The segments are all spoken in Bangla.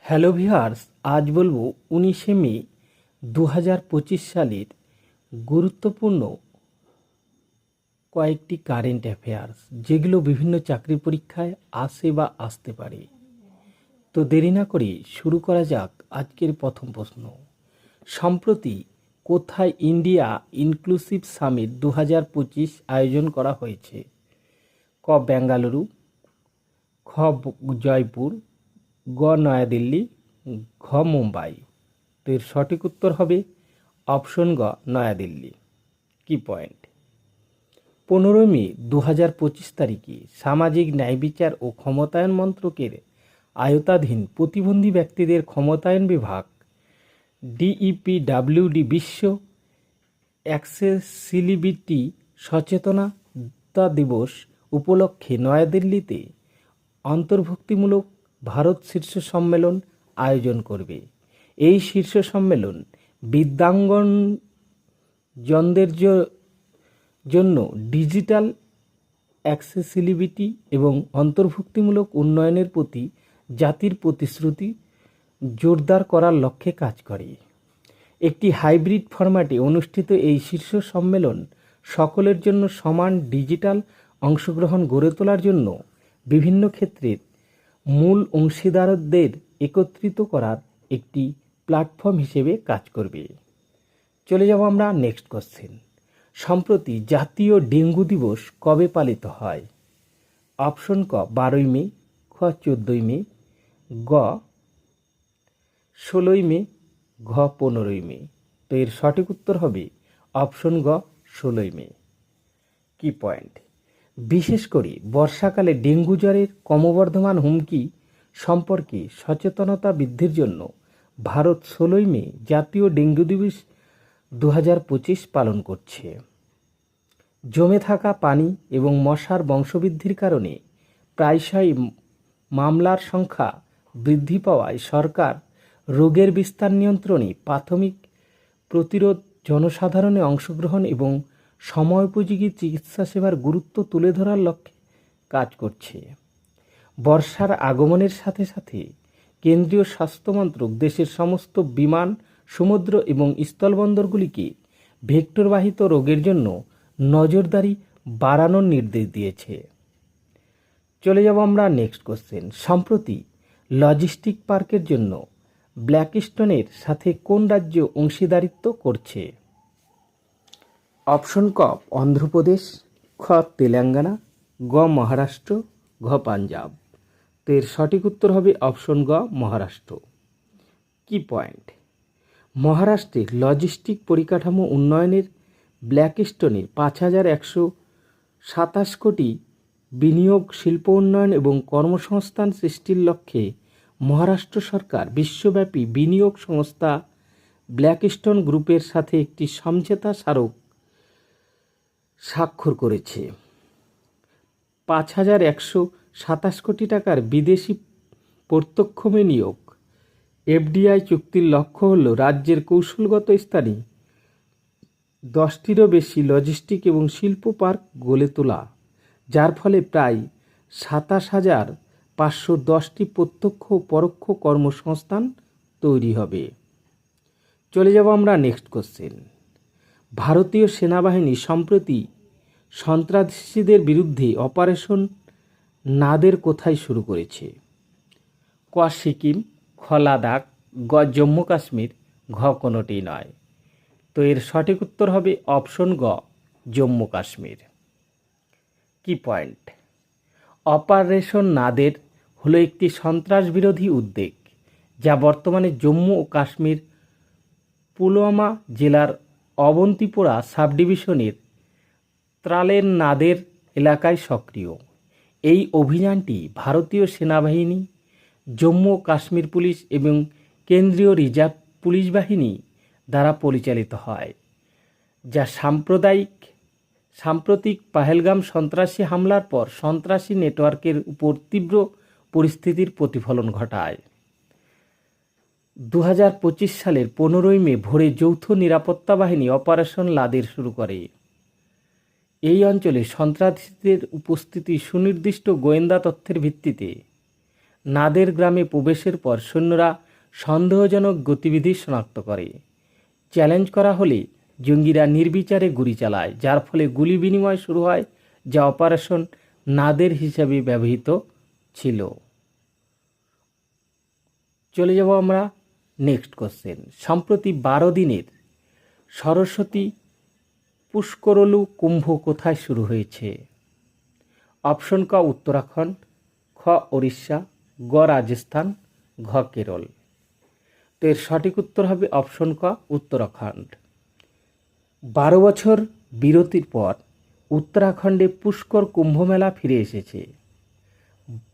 হ্যালো ভিউয়ার্স, আজ বলবো 19শে মে 2025 সালের গুরুত্বপূর্ণ কয়েকটি কারেন্ট অ্যাফেয়ার্স, যেগুলো বিভিন্ন চাকরি পরীক্ষায় আসে বা আসতে পারে। তো দেরি না করে শুরু করা যাক আজকের প্রথম প্রশ্ন। সম্প্রতি কোথায় ইন্ডিয়া ইনক্লুসিভ সামিট 2025 আয়োজন করা হয়েছে? ক বেঙ্গালুরু, খ জয়পুর, গ নয়াদিল্লি, ঘ মুম্বাই। তো এর সঠিক উত্তর হবে অপশন গ নয়াদিল্লি। কি পয়েন্ট? 15 মে 2025 তারিখে সামাজিক ন্যায় বিচার ও ক্ষমতায়ন মন্ত্রকের আয়তাধীন প্রতিবন্ধী ব্যক্তিদের ক্ষমতায়ন বিভাগ DEPWD বিশ্ব অ্যাক্সেসিবিলিটি সচেতনতা দিবস উপলক্ষে নয়াদিল্লিতে অন্তর্ভুক্তিমূলক ভারত শীর্ষ সম্মেলন আয়োজন করবে। এই শীর্ষ সম্মেলন দিব্যাঙ্গজনদের জন্য ডিজিটাল অ্যাক্সেসিবিলিটি এবং অন্তর্ভুক্তিমূলক উন্নয়নের প্রতি জাতির প্রতিশ্রুতি জোরদার করার লক্ষ্যে কাজ করে। একটি হাইব্রিড ফরম্যাটে অনুষ্ঠিত এই শীর্ষ সম্মেলন সকলের জন্য সমান ডিজিটাল অংশগ্রহণ গড়ে তোলার জন্য বিভিন্ন ক্ষেত্রের মূল অংশীদারদের একত্রিত করার একটি প্ল্যাটফর্ম হিসেবে কাজ করবে। চলে যাব আমরা নেক্সট কোশ্চেন। সম্প্রতি জাতীয় ডেঙ্গু দিবস কবে পালিত হয়? অপশন ক 12ই মে, খ 14ই মে, গ 16ই মে, ঘ 15ই মে। তো এর সঠিক উত্তর হবে অপশন গ 16ই মে। কি পয়েন্ট? বিশেষ করে বর্ষাকালে ডেঙ্গু জ্বরের ক্রমবর্ধমান হুমকি সম্পর্কে সচেতনতা বৃদ্ধির জন্য ভারত 16ই মে জাতীয় ডেঙ্গু দিবস 2025 পালন করছে। জমে থাকা পানি এবং মশার বংশবৃদ্ধির কারণে প্রায়শই মামলার সংখ্যা বৃদ্ধি পাওয়ায় সরকার রোগের বিস্তার নিয়ন্ত্রণে প্রাথমিক প্রতিরোধ, জনসাধারণের অংশগ্রহণ এবং সময়োপযোগী চিকিৎসা সেবার গুরুত্ব তুলে ধরার লক্ষ্যে কাজ করছে। বর্ষার আগমনের সাথে সাথে কেন্দ্রীয় স্বাস্থ্য মন্ত্রক দেশের সমস্ত বিমান, সমুদ্র এবং স্থলবন্দরগুলিকে ভেক্টরবাহিত রোগের জন্য নজরদারি বাড়ানোর নির্দেশ দিয়েছে। চলে যাব আমরা নেক্সট কোশ্চেন। সম্প্রতি লজিস্টিক পার্কের জন্য ব্ল্যাকস্টোনের সাথে কোন রাজ্য অংশীদারিত্ব করছে? অপশন ক অন্ধ্রপ্রদেশ, খ তেলেঙ্গানা, গ মহারাষ্ট্র, ঘ পাঞ্জাব। তো এর সঠিক উত্তর হবে অপশন গ মহারাষ্ট্র। কি পয়েন্ট? মহারাষ্ট্রের লজিস্টিক পরিকাঠামো উন্নয়নের ব্ল্যাকস্টোনে 5,127 কোটি বিনিয়োগ, শিল্প উন্নয়ন এবং কর্মসংস্থান সৃষ্টির লক্ষ্যে মহারাষ্ট্র সরকার বিশ্বব্যাপী বিনিয়োগ সংস্থা ব্ল্যাকস্টোন গ্রুপের সাথে একটি সমঝোতা স্মারক স্বাক্ষর করেছে। 5,127 কোটি টাকার বিদেশি প্রত্যক্ষ বিনিয়োগ FDI চুক্তির লক্ষ্য হল রাজ্যের কৌশলগত স্থানে 10টিরও বেশি লজিস্টিক এবং শিল্প পার্ক গড়ে তোলা, যার ফলে প্রায় 27,510টি প্রত্যক্ষ ও পরোক্ষ কর্মসংস্থান তৈরি হবে। চলে যাব আমরা নেক্সট কোশ্চেন। ভারতীয় সেনাবাহিনী সম্প্রতি সন্ত্রাসীদের বিরুদ্ধে অপারেশন নাদের কোথায় শুরু করেছে? ক সিকিম, খ লাদাখ, গ জম্মু কাশ্মীর, ঘ কোনোটি নয়। তো এর সঠিক উত্তর হবে অপশন গ জম্মু কাশ্মীর। কি পয়েন্ট? অপারেশন নাদের হলো একটি সন্ত্রাস বিরোধী উদ্যোগ যা বর্তমানে জম্মু ও কাশ্মীর পুলওয়ামা জেলার অবন্তিপোরা সাবডিভিশনের ত্রালের নাদের এলাকায় সক্রিয়। এই অভিযানটি ভারতীয় সেনাবাহিনী, জম্মু ও কাশ্মীর পুলিশ এবং কেন্দ্রীয় রিজার্ভ পুলিশ বাহিনী দ্বারা পরিচালিত হয়, যা সাম্প্রতিক পাহেলগাম সন্ত্রাসী হামলার পর সন্ত্রাসী নেটওয়ার্কের উপর তীব্র পরিস্থিতির প্রতিফলন ঘটায়। 2025 সালের 15ই মে ভোরে যৌথ নিরাপত্তা বাহিনী অপারেশন লাদের শুরু করে। এই অঞ্চলে সন্ত্রাসীদের উপস্থিতি সুনির্দিষ্ট গোয়েন্দা তথ্যের ভিত্তিতে নাদের গ্রামে প্রবেশের পর সৈন্যরা সন্দেহজনক গতিবিধি শনাক্ত করে। চ্যালেঞ্জ করা হলে জঙ্গিরা নির্বিচারে গুলি চালায়, যার ফলে গুলি বিনিময় শুরু হয়, যা অপারেশন নাদের হিসাবে ব্যবহৃত ছিল। চলে যাব আমরা নেক্সট কোশ্চেন। সম্প্রতি 12 দিনের সরস্বতী পুষ্করলু কুম্ভ কোথায় শুরু হয়েছে? অপশন ক উত্তরাখণ্ড, খ ওড়িশা, গ রাজস্থান, ঘ কেরল। তো এর সঠিক উত্তর হবে অপশন ক উত্তরাখণ্ড। 12 বছর বিরতির পর উত্তরাখণ্ডে পুষ্কর কুম্ভমেলা ফিরে এসেছে।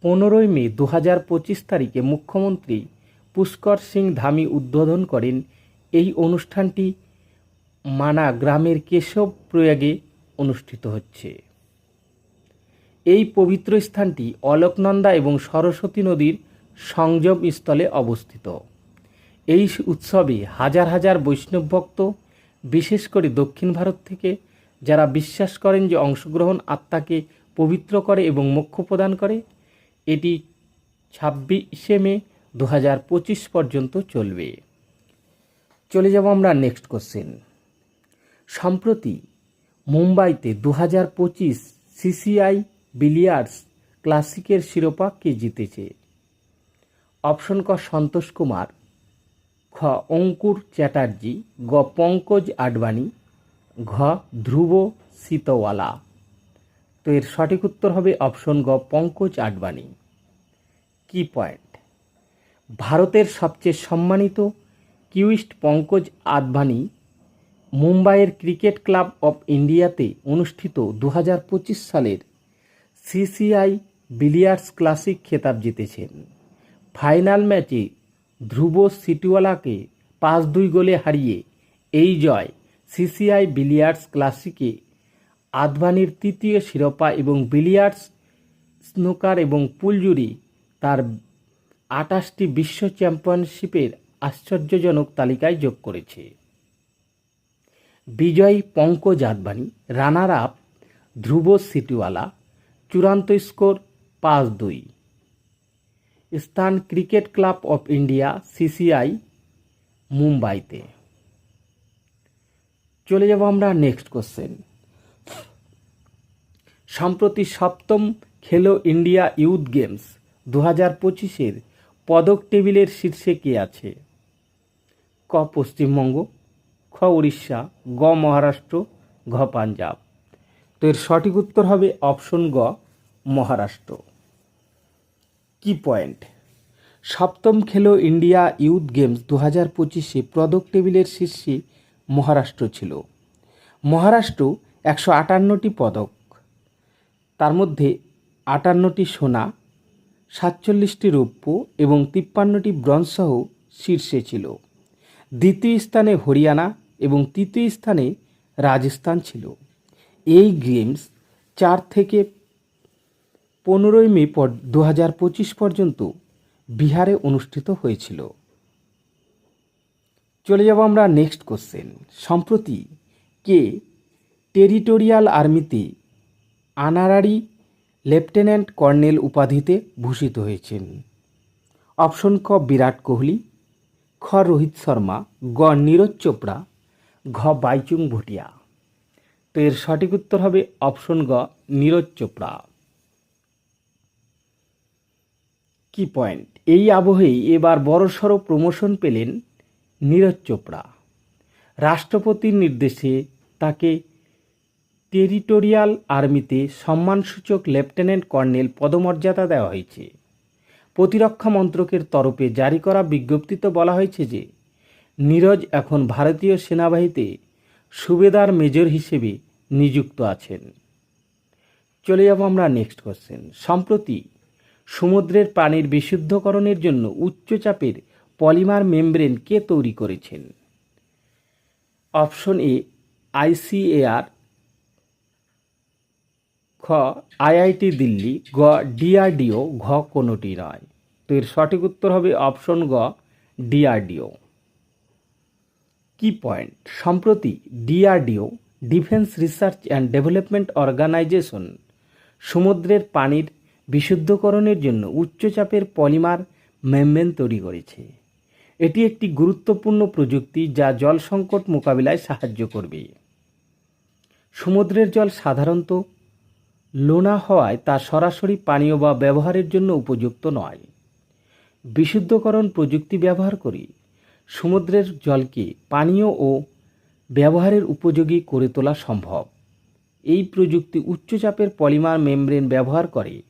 15 মে 2025 তারিখে মুখ্যমন্ত্রী পুষ্কর সিং ধামি উদ্বোধন করেন। এই অনুষ্ঠানটি মানা গ্রামের কেশব প্রয়াগে অনুষ্ঠিত হচ্ছে। এই পবিত্র স্থানটি অলকনন্দা এবং সরস্বতী নদীর সংযম স্থলে অবস্থিত। এই উৎসবে হাজার হাজার বৈষ্ণব ভক্ত, বিশেষ করে দক্ষিণ ভারত থেকে, যারা বিশ্বাস করেন যে অংশগ্রহণ আত্মাকে পবিত্র করে এবং মোক্ষ প্রদান করে। এটি 26 মে 2025 পর্যন্ত চলবে। চলে যাব আমরা নেক্সট কোশ্চেন। সম্প্রতি মুম্বাইতে 2025 সিসিআই বিলিয়ার্ডস ক্লাসিকের শিরোপা কে জিতেছে? অপশন ক সন্তোষ কুমার, খ অঙ্কুর চ্যাটার্জি, গ পঙ্কজ আডবাণী, ঘ ধ্রুব সিতওয়ালা। তো এর সঠিক উত্তর হবে অপশন গ পঙ্কজ আডবাণী। কি পয়েন্ট? ভারতের সবচেয়ে সম্মানিত কিউইস্ট পঙ্কজ আডবাণী মুম্বাইয়ের ক্রিকেট ক্লাব অফ ইন্ডিয়াতে অনুষ্ঠিত 2025 সালের সিসিআই বিলিয়ার্ডস ক্লাসিক খেতাব জিতেছেন। ফাইনাল ম্যাচে ধ্রুব সিটিওয়ালাকে 5-2 গোলে হারিয়ে এই জয় সিসিআই বিলিয়ার্ডস ক্লাসিকে আডবাণীর তৃতীয় শিরোপা এবং বিলিয়ার্ডস, স্নুকার এবং পুল জুড়ে তার 28টি বিশ্ব চ্যাম্পিয়নশিপের আশ্চর্যজনক তালিকায় যোগ করেছে। বিজয়ী পঙ্কজ আডবাণী, রানার আপ ধ্রুব সিটিওয়ালা। চূড়ান্ত স্কোর 5-2। স্থান cricket club of India CCI মুম্বাইতে। চলে যাব আমরা নেক্সট কোশ্চেন। সম্প্রতি 7ম খেলো ইন্ডিয়া ইউথ গেমস 2025-এর পদক টেবিলের শীর্ষে কে আছে? ক পশ্চিমবঙ্গ, খ উড়িষ্যা, গ মহারাষ্ট্র, ঘ পাঞ্জাব। তো এর সঠিক উত্তর হবে অপশন গ মহারাষ্ট্র। কি পয়েন্ট? 7ম খেলো ইন্ডিয়া ইউথ গেমস 2025-এ পদক টেবিলের শীর্ষে মহারাষ্ট্র ছিল। মহারাষ্ট্র 158টি পদক, তার মধ্যে 58টি সোনা, 47টি রৌপ্য এবং 53টি ব্রোঞ্জ সহ শীর্ষে ছিল। দ্বিতীয় স্থানে হরিয়ানা এবং তৃতীয় স্থানে রাজস্থান ছিল। এই গেমস 4 থেকে 15 মে 2025 পর্যন্ত বিহারে অনুষ্ঠিত হয়েছিল। চলে যাব আমরা নেক্সট কোশ্চেন। সম্প্রতি কে টেরিটোরিয়াল আর্মিতে অনারারি লেফটেন্যান্ট কর্নেল উপাধিতে ভূষিত হয়েছেন? অপশন ক বিরাট কোহলি, খ রোহিত শর্মা, গ নীরজ চোপড়া, ঘ বাইচুং ভুটিয়া। তো এর সঠিক উত্তর হবে অপশন গ নীরজ চোপড়া। কি পয়েন্ট? এই আবহেই এবার বড়সড় প্রমোশন পেলেন নীরজ চোপড়া। রাষ্ট্রপতির নির্দেশে তাকে টেরিটোরিয়াল আর্মিতে সম্মানসূচক লেফটেন্যান্ট কর্নেল পদমর্যাদা দেওয়া হয়েছে। প্রতিরক্ষা মন্ত্রকের তরফে জারি করা বিজ্ঞপ্তিতে বলা হয়েছে যে নীরজ এখন ভারতীয় সেনাবাহিনীতে সুবেদার মেজর হিসেবে নিযুক্ত আছেন। চলে যাব আমরা নেক্সট কোশ্চেন। সম্প্রতি সমুদ্রের পানির বিশুদ্ধকরণের জন্য উচ্চচাপের পলিমার মেমব্রেন কে তৈরি করেছেন? অপশন এ আইসিএআর, খ আইআইটি দিল্লি, গ ডিআরডিও, ঘ কোনোটি নয়। তো এর সঠিক উত্তর হবে অপশন গ ডিআরডিও। কি পয়েন্ট? সম্প্রতি DRDO defence research and development organisation সমুদ্রের পানির বিশুদ্ধকরণের জন্য উচ্চচাপের পলিমার মেমব্রেন তৈরি করেছে। এটি একটি গুরুত্বপূর্ণ প্রযুক্তি যা জল সংকট মোকাবিলায় সাহায্য করবে। সমুদ্রের জল সাধারণত লোনা হওয়ায় তা সরাসরি পানীয় বা ব্যবহারের জন্য উপযুক্ত নয়। বিশুদ্ধকরণ প্রযুক্তি ব্যবহার করে সমুদ্রের জলকে পানীয় ও ব্যবহারের উপযোগী করে তোলা সম্ভব। এই প্রযুক্তি উচ্চচাপের পলিমার মেমব্রেন ব্যবহার করে,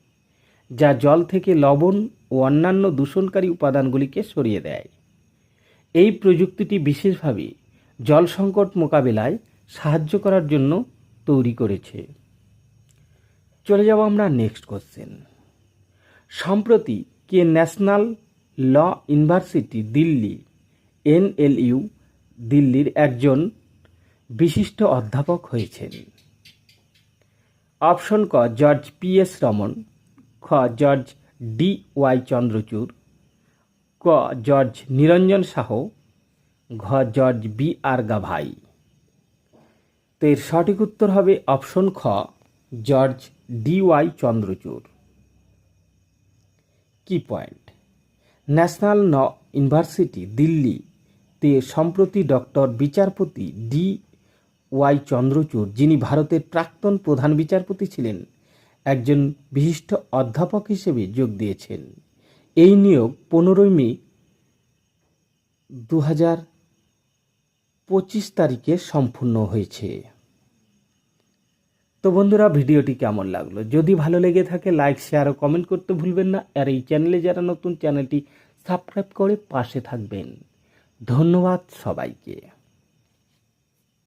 যা জল থেকে লবণ ও অন্যান্য দূষণকারী উপাদানগুলিকে সরিয়ে দেয়। এই প্রযুক্তিটি বিশেষভাবে জল সংকট মোকাবিলায় সাহায্য করার জন্য তৈরি করেছে। চলে যাব আমরা নেক্সট কোশ্চেন। সম্প্রতি কে national law university Delhi NLU দিল্লির একজন বিশিষ্ট অধ্যাপক হয়েছেন? অপশন ক জর্জ PS রমন, খ জর্জ DY চন্দ্রচূড়, ক জর্জ নিরঞ্জন সাহ, ঘ জর্জ BR গাভাই। তো এর সঠিক উত্তর হবে অপশন খ জর্জ DY চন্দ্রচূড়। কি পয়েন্ট? ন্যাশনাল ল ইউনিভার্সিটি দিল্লিতে সম্প্রতি ডক্টর বিচারপতি DY চন্দ্রচূড়, যিনি ভারতের প্রাক্তন প্রধান বিচারপতি ছিলেন, একজন বিশিষ্ট অধ্যাপক হিসেবে যোগ দিয়েছেন। এই নিয়োগ 15 মে 2025 তারিখে সম্পূর্ণ হয়েছে। তো বন্ধুরা, ভিডিওটি কেমন লাগলো? যদি ভালো লেগে থাকে লাইক, শেয়ার ও কমেন্ট করতে ভুলবেন না। আর এই চ্যানেলে যারা নতুন, চ্যানেলটি সাবস্ক্রাইব করে পাশে থাকবেন। ধন্যবাদ সবাইকে।